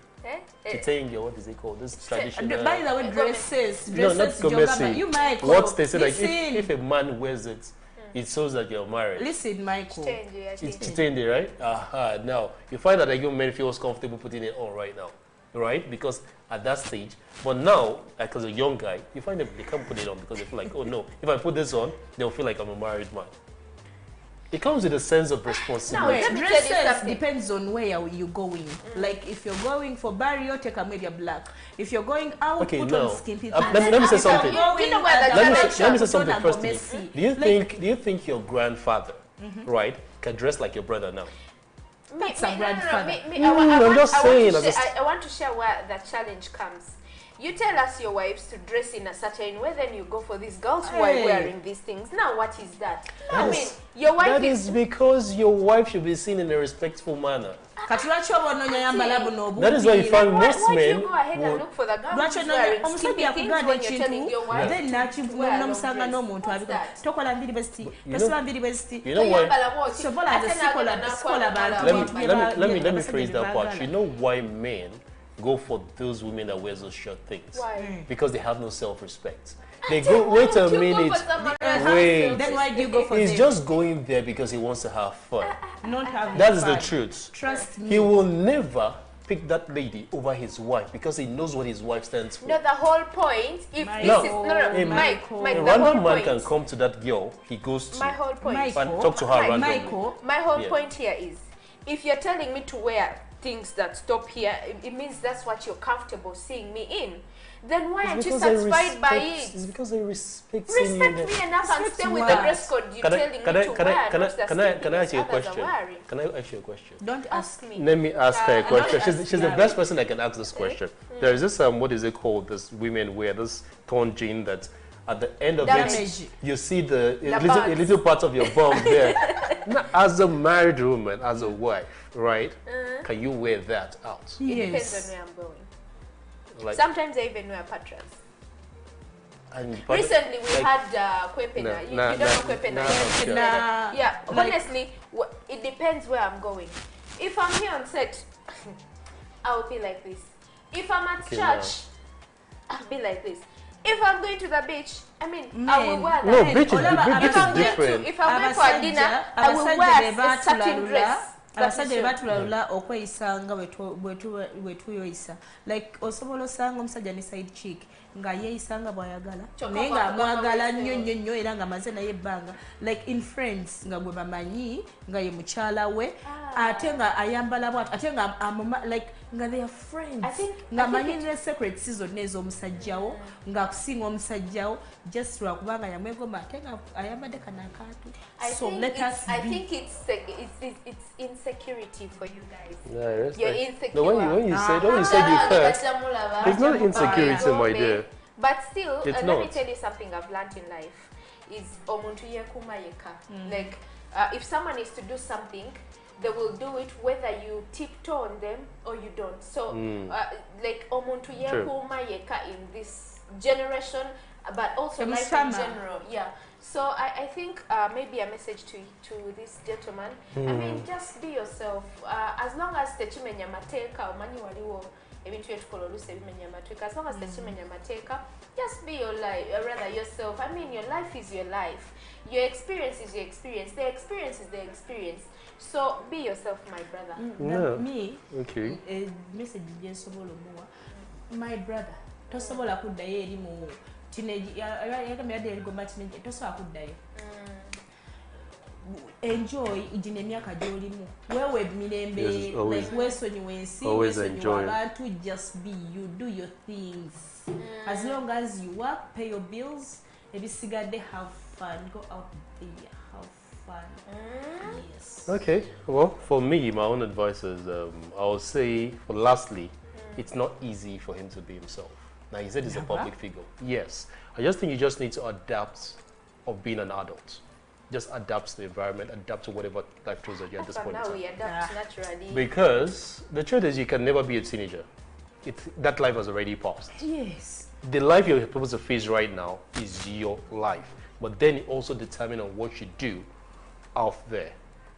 Katengi, what is it called? This traditional. By the way, dresses. No, not Gomesi. You Michael. What they say, like if a man wears it, it shows that you're married. Listen, Michael. It's Chitendi, right? Aha. Now you find that a young man feels comfortable putting it on right now, right? Because at that stage, but now, like as a young guy, you find that they can't put it on because they feel like, oh no, if I put this on, they'll feel like I'm a married man. It comes with a sense of No, responsibility. let me tell you Dresses something. depends on where you're going. Like if you're going for burial, take a media black. If you're going out, Okay, put no. on skimpy Let me say If you're something. going You know where the at Let me challenge say, let me say put on something a first. Gomesi. Do you think your grandfather, right, can dress like your brother now? That's a grandfather. I'm just saying as a I want to share where the challenge comes. You tell us your wives to dress in a certain way, then you go for these girls who are Hey. wearing these things. Now, what is that? I That mean, is- your wife That is because your wife should be seen in a respectful manner. Kati lwaki obona onyayambala buno That is why you find Why most do you men. go ahead and will- look for the girl lwaki who's wearing omusajja skimpy things akuganda when you're telling ekintu your wife then to wear a long n'omusanga dress? n'omuntu What's abika that? tokola mbiri bweziti You know- tosoba mbiri bweziti You know why? sobola nze sikola bantu Let me phrase that part. You know why men go for those women that wear those short things? Why? Because they have no self-respect. They go, wait a minute, wait. then why do you go for He's them? just going there because he wants to have fun. Not have That is the fun. truth. Trust me. He will never pick that lady over his wife because he knows what his wife stands for. No, the whole point, if Mike. this No. is, no, Hey, Mike, Michael. Mike, A the random whole man point, can come to that girl he goes to my whole point, Mike. and talk to her randomly. Michael, my whole Yeah. point here is, if you're telling me to wear things that stop here, it means that's what you're comfortable seeing me in. Then why aren't you because they satisfied by respect- It's it? because they respect seeing you Respect there. me enough and Respect stay with what? the dress code you're telling me to wear, not the Can I ask you a skimpiness others are question? wearing. Can I ask you a question? don't ask Ask me. Let me ask her a I question. don't She's the ask best Gary. person I can ask this question. There is this what is it called? This women wear this torn jean that at the end of Damage. it you see a bugs. little part of your bum there. Now, as a married woman, as a wife, right? Can you wear that out? It depends yes on where I'm going. Like, Sometimes I even wear patras. and Recently, we like- had Kwepena. You don't know Kwepena. Yes, okay. Kwepena. Yeah, like- honestly, it depends where I'm going. If I'm here on set, I'll be like this. If I'm at Okay, church, I'll be like this. If I'm going to the beach, I mean, I will Men. wear that. No, Men, beach is, olaba beach If is I'm going different. to, if I'm going for a dinner, I will wear a certain dress. abasajja bwe batulalula okweyisa nga bwe tuyoyisa like osobola osanga omusajja ne side chick nga yeeyisa nga bw'ayagala Kyokka naye kwa ng'amwagala kugamba nnyo nnyo nnyo era nga maze naye ebbanga like in friends nga gwe bamanyi nga ye mukyala we ate nga ayambala bwat ate nga like nga they are friends I think ng'amanyi ne secrets zonna ez'omusajjawo ng'akusinga omusajjawo just lwakubanga yamwegoma ate nga ayambadde kana akaatu so let us I be think it's insecurity for you guys. Yeah, I respect. You're insecure. No, when you said you curse, it's not insecurity, my dear. But still, It's let me not. tell you something I've learned in life is omuntu yekuma yeka. Like if someone is to do something, they will do it whether you tiptoe on them or you don't. So like omuntu yekuma yeka in this generation, but also life in general. Yeah. So I think maybe a message to this gentleman. I mean, just be yourself. As long as techimenya mateka omanyi waliwo ebintu byetukola oluusi ebimenya amateeka. As long as techimenya mateka, just be your life, rather yourself. I mean, your life is your life. Your experience is your experience. Their experience is their experience. So be yourself, my brother. Yeah. me Okay. message gyensobola omuwa my brother tosobola kuddayo eri mu teenage yagambye yadde erigomba teenage tosobola kuddayo enjoy gino emyaka gy'olimu weewe emirembe Yes, always- like weesonyiwa ensi always weesonyiwa enjoy. abantu just be you do your things as long as you work pay your bills ebisigadde have fun go out there have fun yes Okay. Well, for me, my own advice is I would say, for lastly, it's not easy for him to be himself. Now, he said he's a public figure. Yes. I just think you just need to adapt of being an adult. Just adapt to the environment, adapt to whatever life throws at you at this But point in now time. we adapt naturally. Because the truth is, you can never be a teenager. That life has already passed. yes The life you're supposed to face right now is your life. But then it also determines on what you do out there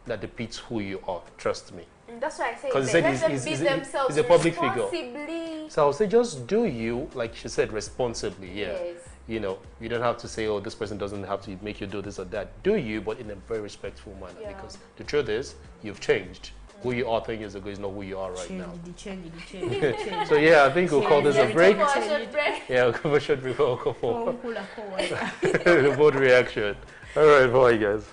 that depicts who you are. Trust me. And that's why I say 'Cause he let said them he's- be he's- themselves he's a public figure. responsibly. So I would say just do you, like she said, responsibly. Yeah. Yes. You know, you don't have to say, oh, this person doesn't have to make you do this or that. Do you, but in a very respectful manner. Yeah. Because the truth is, you've changed. Who you are 10 years ago is not who you are right now. change So yeah, I think we'll call this a break. Go for a short break. Yeah, we'll come a short break. We'll go for Onkulako wala. the board reaction. All right, bye, guys.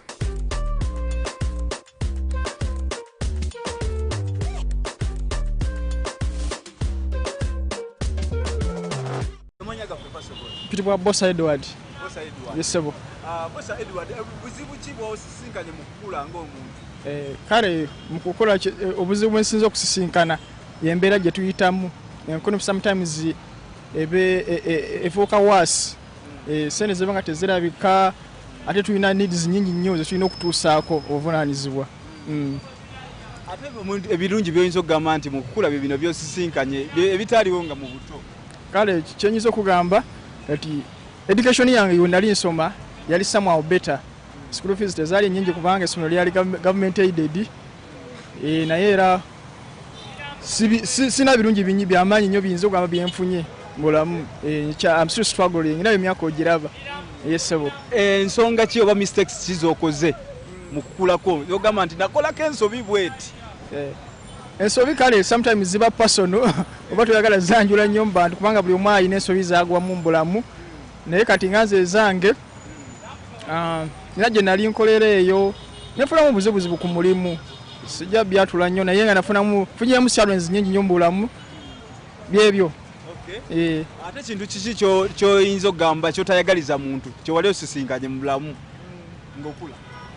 mpitibwa Bossa Edward. Bossa Edward. Yes sebo. Bossa Edward buzibu ki bw'osisinkanye mu kukula ng'omuntu? Kale mu kukola obuzibu bwensinza okusisinkana y'embeera gye tuyitamu. Enkono sometimes efuuka worse. Sente ziba nga tezirabika ate tulina needs nyingi nnyo ze tulina okutuusaako obuvunaanyizibwa. Ate ebirungi by'oyinza okugamba nti mu kukula bino by'osisinkanye ebitaaliwo nga mu buto. Kale kyenyinza okugamba kati education yange yo nali nsoma yali somehow better. School fees tezaali nyingi kubanga essomero lyali government aided. Naye era sina birungi bingi by'amaanyi nnyo biyinza okugamba byenfunye mulamu. I'm still struggling. Nayo emyaka ogiraba. Yes sebo. Ensonga ki oba mistakes ki z'okoze mu kukulako? Ogamba nti nakolako ensobi bweti. Ensobi kale sometimes ziba personal oba toyagala zanjula nnyo mu bantu kubanga buli omu alina ensobi zaagwamu mu bulamu. Naye kati nganze ezange nina gye nali nkolera eyo nefunamu obuzibuzibu ku mulimu. Sijja byatula nnyo naye nga funyeemu challenge nyingi nnyo mu bulamu byebyo. Ate kintu kiki ky'oyinza okugamba ky'otayagaliza muntu kyewali osisinkanye mu bulamu ng'okula?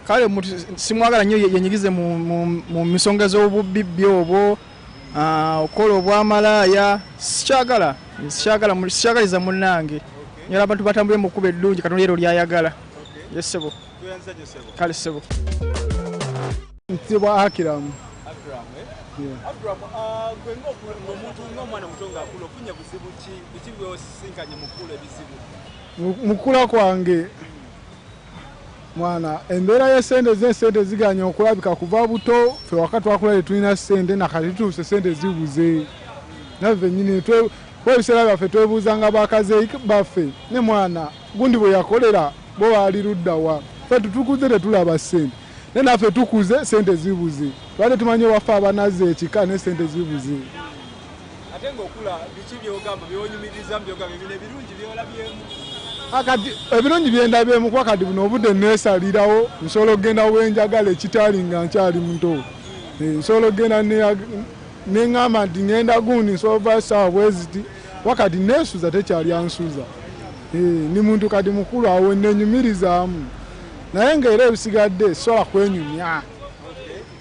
Kale simwagala nnyo yenyigize mu misonga z'obubibbi obwo okola obwamalaaya. Sikyagaliza munnange. Nyala abantu batambule mu kkubo eddungi Katonda leero lyayagala. Yes sebo. Kale sebo. Ntibwa Akram. Akram, gwe ng'omuntu ng'omwana muto ng'akula ofunye buzibu ki? Biki by'osisinkanye mu kukula ebizibu? Mukula kwange mwana embeera y'esente ziganye okulabika kuva buto ffe wakati wakula tulina ssente nakati tuuse ssente zibuze. Naffe nnyini ebiseera byaffe twebuuzanga bakaze baffe ne mwana gundi bwe yakolera bo baali luddawa. Ffe tukuze tetulaba ssente. Naye naffe tukuze ssente zibuze. Lwate tumanyi obaffe abanazze ekika ne ssente zibuze. Ate ng'okula biki by'ogamba by'onyumiriza by'ogamba bino ebirungi by'olabyemu? Akati ebirungi byendabyemu kuba kati buno obudde neesalirawo nsobola okgenda wenjagala ekitaali nga nkyali muto. Nsobola okgenda neŋŋamba nti ngenda gundi nsobola ova essaawa bweziti wakati neesuza tekyali ansuza. Ni muntu kati mukulu awo nenyumirizaamu. Naye ng'era ebisigadde sobola kwenyumya.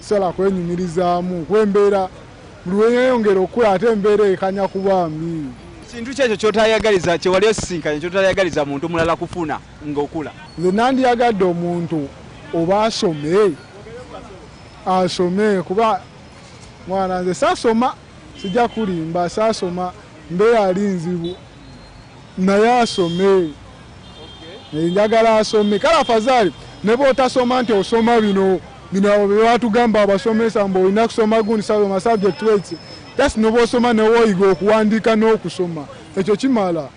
Sobola kwenyumirizaamu kwembeera buli weeyongera okula ate embeera ekanya kuba mbi. Kintu kyekyo ky'otayagaliza kyewali osisinkanye ky'otayagaliza muntu mulala kufuna ng'okula? Nze nandiyagadde omuntu oba asome kuba mwana nze saasoma sijja kulimba saasoma mbeera ali nzibu naye asome. Njagala asome kale afazaali ne bw'otasoma nti osoma bino abo bye batugamba abasomesa mbu olina kusoma gundi sasoma subject weights just noba osoma newoyiga okuwandiika n'okusoma ekyo kimala.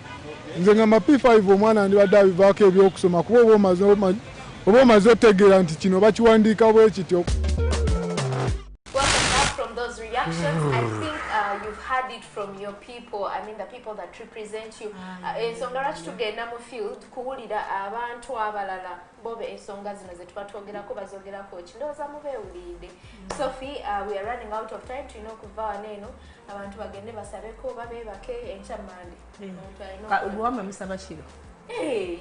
Nze nga P5 omwana ndibadde abivaako ebyokusoma kuba oba omaze otegeera nti kino bakiwandiika bwe kityo. Those reactions, I think you've heard it from your people. I mean, the people that represent you. Ensonga lwaki tugenda mu field kuwulira abantu abalala bobe ensonga zino ze tuba twogerako bazogerako ki ndowooza mubeewulidde. Sophie, we are running out of time tulina okuva wano eno abantu bagende basabeko babeebake enkyamande. Luwamwe musaba kiro.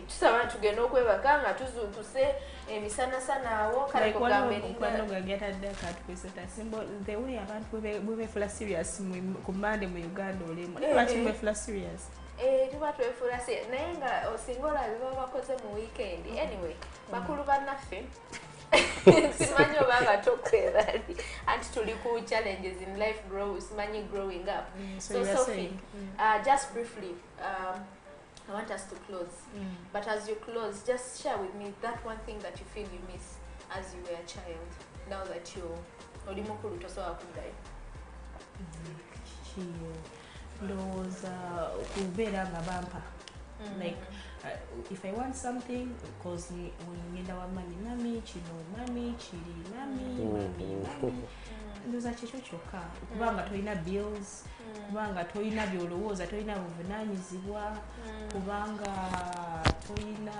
Tusaba tugenda okwebaka nga tuzuukuse emisana awo kale kugambe the way abantu bwebefula serious ku Monday mu Uganda olemu lwaki bwefula serious? Tuba twefula serious naye nga osinga olabe baba bakoze mu weekend. Anyway, bakulu bannaffe simanyi oba nga tokwebali anti tuli ku challenges in life simanyi growing up. So Sophie, just briefly, I want us to close. But as you close, just share with me that one thing that you feel you miss as you were a child. Now that you're oli mukulu tosobola kuddayo. Ndowooza kubeera nga bampa. Like if I want something, because ngenda wa mami kino mami chiri mami ndoza kyekyo kyokka kubanga tolina bills kubanga tolina byolowooza tolina buvunanyizibwa kubanga tolina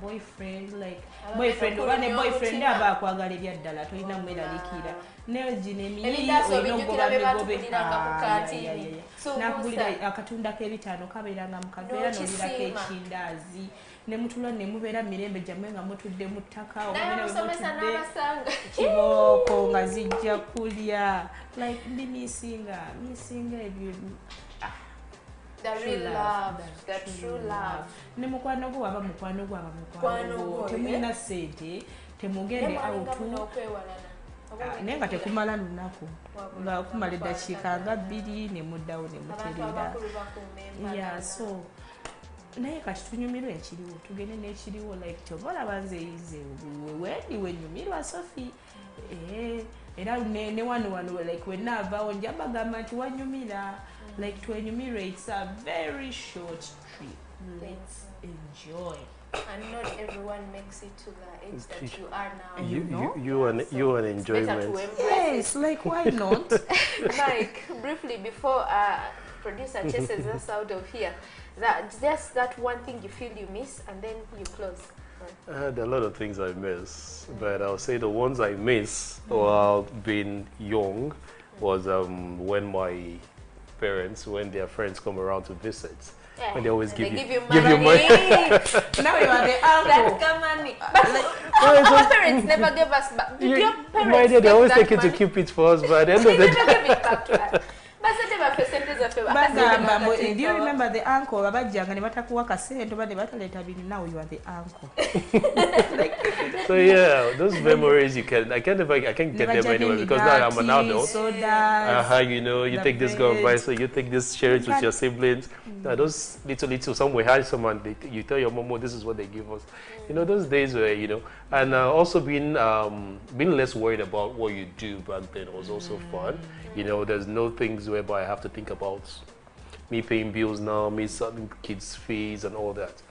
boyfriend like boyfriend oba ne boyfriend aba akwagala ebyaddala tolina mweralikira negino emiyiri olina nakugulira akatunda k'ebitaano kabeeranga mu kaveera n'olirako ekindaazi ne mutula ne mubeera mirembe gyammwe nga mutudde mu ttaka mutudde kibooko nga zijja kulya like ndi misinga ebyo the real love, the true love. Ne mukwano gwo aba mukwano gwo temulina ssente temugende awutu naye nga tekumala lunaku nga kumala eddakiika nga 2 ne muddawo ne muterera so naye kati tunyumirwa ekiriwo tugende n'ekiriwo like toba olaba nzeyize wendi wenyumirwa Sophie era ne wano like wenaavaawo nja bagamba nti wanyumira like twenyumirwa it's a very short trip let's enjoy. And not everyone makes it to the age that you are now. You an enjoyment. Yes, like why not? Like briefly before producer chases us out of here, just that one thing you feel you miss and then you close. There are a lot of things I miss, but I'll say the ones I miss while being young was when my parents, when their friends come around to visit. Yeah. And they always give you money. Now you are the uncle. That's money. But our parents never gave us back. Did your parents they always take it to keep it for us, but at the end of the day, they never give it back to us. Do you remember the uncle? Abajjanga ne batakuwa kasente oba ne bataleta bini. Now you are the uncle. So yeah, those memories I can't get them anywhere because now I'm an adult. You know, you take this girl advice, so you take this shares with your siblings. Those little somewhere had someone you tell your mom, this is what they give us. You know, those days where and also being less worried about what you do back then was also fun. You know, there's no things whereby I have to think about me paying bills now, me selling kids' fees and all that.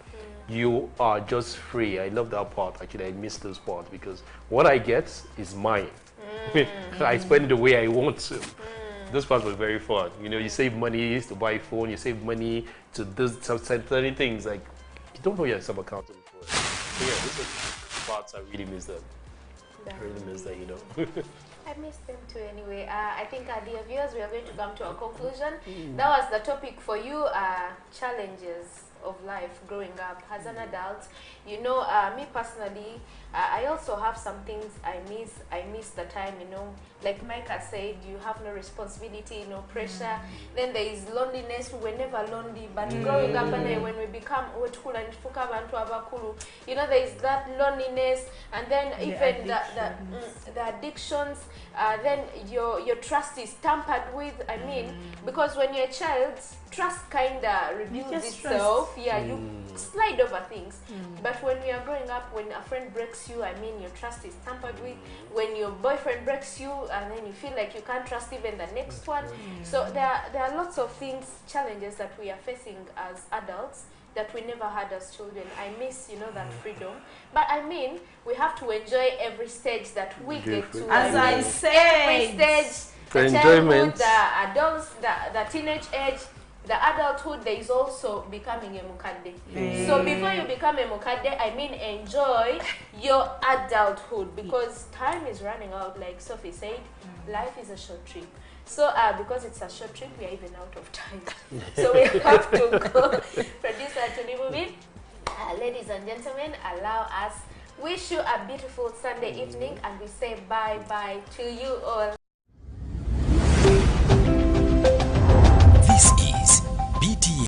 You are just free. I love that part. Actually, I miss those parts because what I get is mine. I spend it the way I want to. Those parts were very fun. You know, you save money to buy a phone, you save money to do certain things. Like, you don't know yourself accountable for it. So yeah, those are the parts I really miss them. I really miss that, I miss them too anyway. I think, dear viewers, we are going to come to a conclusion. That was the topic for you, challenges of life growing up as an adult. You know, me personally, I also have some things I miss the time, like Micah said, you have no responsibility, no pressure. Then there is loneliness. We're never lonely, but growing up and when we become there is that loneliness, and then even the addictions, then your trust is tampered with. I mean, because when you're a child, trust kinda reveals itself. Yeah, you slide over things. But when we are growing up, when a friend breaks you, I mean, your trust is tampered with. When your boyfriend breaks you, and then you feel like you can't trust even the next one. So there are lots of things, challenges that we are facing as adults that we never had as children. I miss, that freedom. But I mean, we have to enjoy every stage that we get to. As I say, every stage, the childhood, the adults, the teenage age, the adulthood, there is also becoming a mukadde. So before you become a mukadde, I mean, enjoy your adulthood because time is running out. Like Sophie said, life is a short trip. So because it's a short trip, we are even out of time. So we have to go. Producer Tunibubi, ladies and gentlemen, allow us wish you a beautiful Sunday evening, and we say bye-bye to you all.